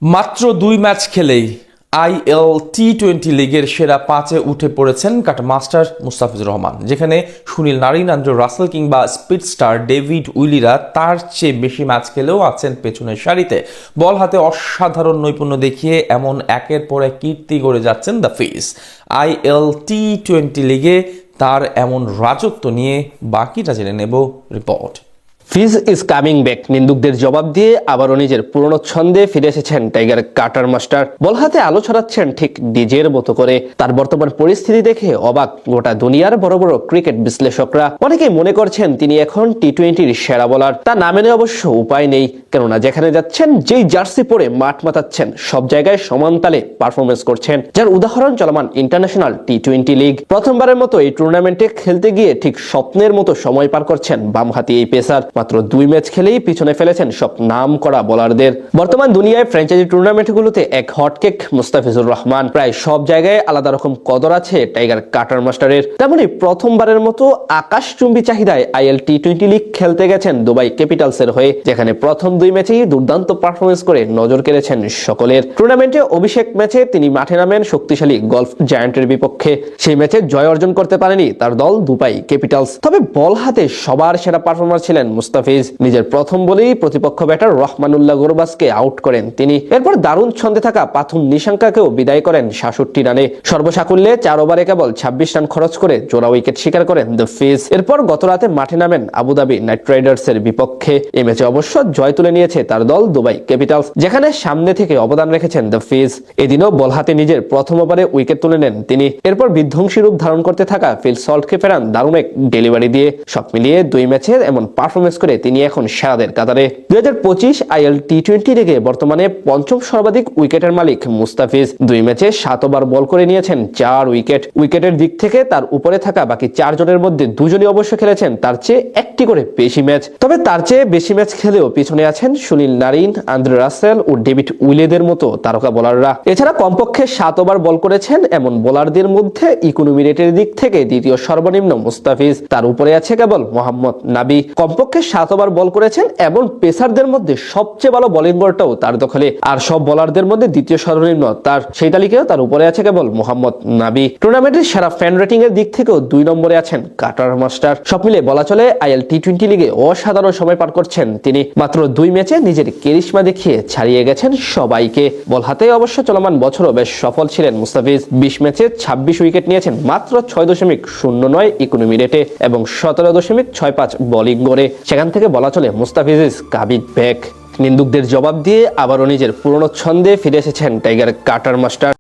মাত্র ২ ম্যাচ খেলেই আইএল টি-20 লিগের সেরা ৫-এ উঠে পড়েছেন কাটা মাস্টার মুস্তাফিজুর রহমান, যেখানে সুনীল নারিন, আন্দ্রে রাসেল কিংবা স্পিড স্টার ডেভিড উইলিরা তার চেয়ে বেশি ম্যাচ খেলেও আছেন পেছনের সারিতে। বল হাতে অসাধারণ নৈপুণ্য দেখিয়ে এমন একের পর এক কীর্তি গড়ে যাচ্ছেন দ্য ফেস। আইএল টি-20 লিগে তার এমন রাজত্ব নিয়ে বাকিটা জেনে নেব report. Fizz is coming back. নিন্দুকদের জবাব দিয়ে আবারও নিজের পুরনো ছন্দে ফিরে এসেছেন টাইগার কাটার মাস্টার। বল হাতে আলো ছড়াচ্ছেন ঠিক ডিজের মতো করে। তার বর্তমান পরিস্থিতি দেখে অবাক গোটা দুনিয়ার বড় বড় ক্রিকেট বিশ্লেষকরা। অনেকেই মনে করছেন তিনি এখন টি-20-র সেরা বোলার। তা না মেনে অবশ্য উপায় নেই, কেননা যেখানে যাচ্ছেন, যেই জার্সি পরে মাঠ মাতাচ্ছেন, সব জায়গায় সমান তালে পারফরমেন্স করছেন, যার উদাহরণ চলমান ইন্টারন্যাশনাল টি-20 লিগ। প্রথমবারের মতো এই টুর্নামেন্টে খেলতে গিয়ে ঠিক স্বপ্নের মতো সময় পার করছেন বামহাতি এই পেসার। মাত্র ২ ম্যাচ খেলেই পিছনে ফেলেছেন সব নাম করা বোলারদের। বর্তমান দুনিয়ায় ফ্র্যাঞ্চাইজি টুর্নামেন্টগুলোতে এক হটকেক মুস্তাফিজুর রহমান। প্রায় সব জায়গায় আলাদা রকম কদর আছে টাইগার কাটার মাস্টারের। তেমনি প্রথমবারের মতো আকাশচুম্বী চাহিদায় আইএল টি-20 লিগ খেলতে গেছেন দুবাই ক্যাপিটালসের হয়ে, যেখানে প্রথম ২ ম্যাচেই দুর্দান্ত পারফরমেন্স করে নজর কেড়েছেন সকলের। টুর্নামেন্টে অভিষেক ম্যাচে তিনি মাঠে নামেন শক্তিশালী গলফ জায়ান্টের বিপক্ষে। সেই ম্যাচে জয় অর্জন করতে পারেনি তার দল দুবাই ক্যাপিটালস। তবে বল হাতে সবার সেরা পারফর্মার ছিলেন মুস্তাফিজ। নিজের প্রথম বলেই প্রতিপক্ষ ব্যাটার রহমানুল্লাহ গুরবাজকে আউট করেন তিনি। এরপর দারুণ ছন্দে থাকা পাথুম নিশাঙ্কাকেও বিদায় করেন ৬৭ রানে। সর্বসাকুল্যে ৪ ওভারে কেবল ২৬ রান খরচ করে জোড়া উইকেট শিকার করেন দ্য ফিজ। এরপর গতরাতে মাঠে নামেন আবুধাবি নাইট রাইডার্সের বিপক্ষে। এই ম্যাচে অবশ্য জয় তুলে নিয়েছে তার দল দুবাই ক্যাপিটালস, যেখানে সামনে থেকে অবদান রেখেছেন দ্য ফিজ। এদিনও বল হাতে নিজের প্রথম ওভারে উইকেট তুলে নেন তিনি। এরপর বিধ্বংসী রূপ ধারণ করতে থাকা ফিল সল্টকে ফেরান দারুণ এক ডেলিভারি দিয়ে। সব মিলিয়ে ২ ম্যাচে এমন পারফরমেন্স করে তিনি এখন সেরাদের কাতারে। ২০২৫ আইএল টি-20 লিগে বর্তমানে পঞ্চম সর্বাধিক উইকেটের মালিক মুস্তাফিজ। ২ ম্যাচে ৭ ওভার বল করে নিয়েছেন ৪ উইকেট। উইকেটের দিক থেকে তার উপরে থাকা বাকি ৪ জনের মধ্যে ২ জনই অবশ্য খেলেছেন তার চেয়ে একটি করে বেশি ম্যাচ। তবে তার চেয়ে বেশি ম্যাচ খেলেও পিছনে আছেন সুনীল নারিন, আন্দ্রে রাসেল ও ডেভিড উইলেদের মতো তারকা বোলাররা। এছাড়া কমপক্ষে ৭ ওভার বল করেছেন এমন বোলারদের মধ্যে ইকোনমি রেটের দিক থেকে দ্বিতীয় সর্বনিম্ন মুস্তাফিজ। তার উপরে আছে কেবল মোহাম্মদ নাবি। কমপক্ষে ৭ ওভার বল করেছেন এমন পেসারদের মধ্যে সবচেয়ে ভালো বোলিং গড়টাও তার দখলে। আর সব বোলারদের মধ্যে দ্বিতীয় সর্বনিম্ন তার, সেই তালিকায় তার উপরে আছে কেবল মোহাম্মদ নাবি। টুর্নামেন্টের সেরা ফ্যান রেটিং এর দিক থেকেও ২ নম্বরে আছেন কাটার মাস্টার। সব মিলে বলা চলে আইএল টি-20 লিগে অসাধারণ সময় পার করছেন তিনি। মাত্র ২ ম্যাচে নিজের কেরিশমা দেখিয়ে ছাড়িয়ে গেছেন সবাইকে। বল হাতে অবশ্য চলমান বছরও বেশ সফল ছিলেন মুস্তাফিজ। ২০ ম্যাচে ২৬ উইকেট নিয়েছেন মাত্র ৬.০৯ ইকোনমি রেটে এবং ১৭.৬৫ বোলিং গড়ে। সেখান থেকে বলা চলে মুস্তাফিজ ইজ কামিং ব্যাক। নিন্দুকদের জবাব দিয়ে আবারও নিজের পুরনো ছন্দে ফিরে এসেছেন টাইগার কাটার মাস্টার।